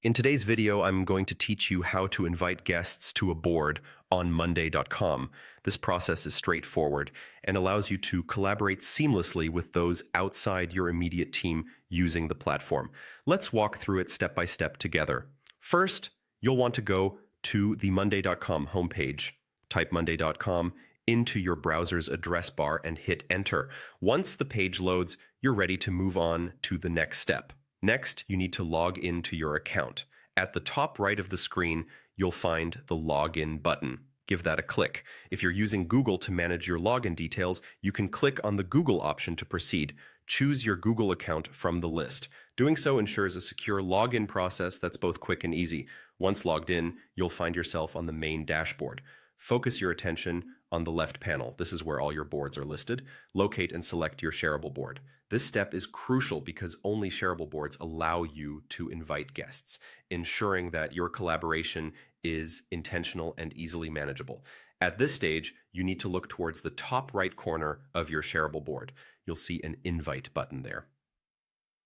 In today's video, I'm going to teach you how to invite guests to a board on mondaycom. This process is straightforward and allows you to collaborate seamlessly with those outside your immediate team using the platform. Let's walk through it step by step together. First, you'll want to go to the mondaycom homepage. Type monday.com into your browser's address bar and hit enter. Once the page loads, you're ready to move on to the next step. Next, you need to log into your account. At the top right of the screen, you'll find the Login button. Give that a click. If you're using Google to manage your login details, you can click on the Google option to proceed. Choose your Google account from the list. Doing so ensures a secure login process that's both quick and easy. Once logged in, you'll find yourself on the main dashboard. Focus your attention on the left panel. This is where all your boards are listed. Locate and select your shareable board. This step is crucial because only shareable boards allow you to invite guests, ensuring that your collaboration is intentional and easily manageable. At this stage, you need to look towards the top right corner of your shareable board. You'll see an invite button there.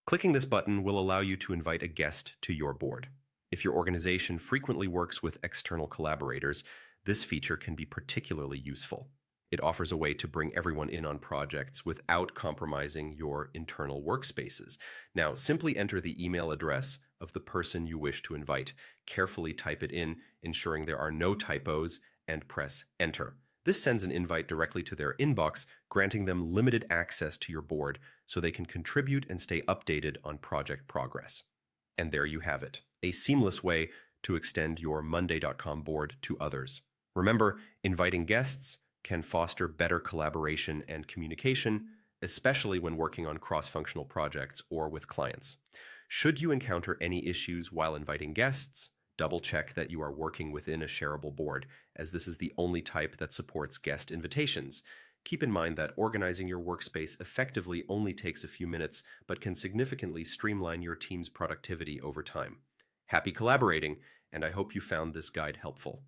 Clicking this button will allow you to invite a guest to your board. If your organization frequently works with external collaborators, this feature can be particularly useful. It offers a way to bring everyone in on projects without compromising your internal workspaces. Now, simply enter the email address of the person you wish to invite. Carefully type it in, ensuring there are no typos, and press enter. This sends an invite directly to their inbox, granting them limited access to your board so they can contribute and stay updated on project progress. And there you have it, a seamless way to extend your monday.com board to others. Remember, inviting guests can foster better collaboration and communication, especially when working on cross-functional projects or with clients. Should you encounter any issues while inviting guests, double-check that you are working within a shareable board, as this is the only type that supports guest invitations. Keep in mind that organizing your workspace effectively only takes a few minutes, but can significantly streamline your team's productivity over time. Happy collaborating, and I hope you found this guide helpful.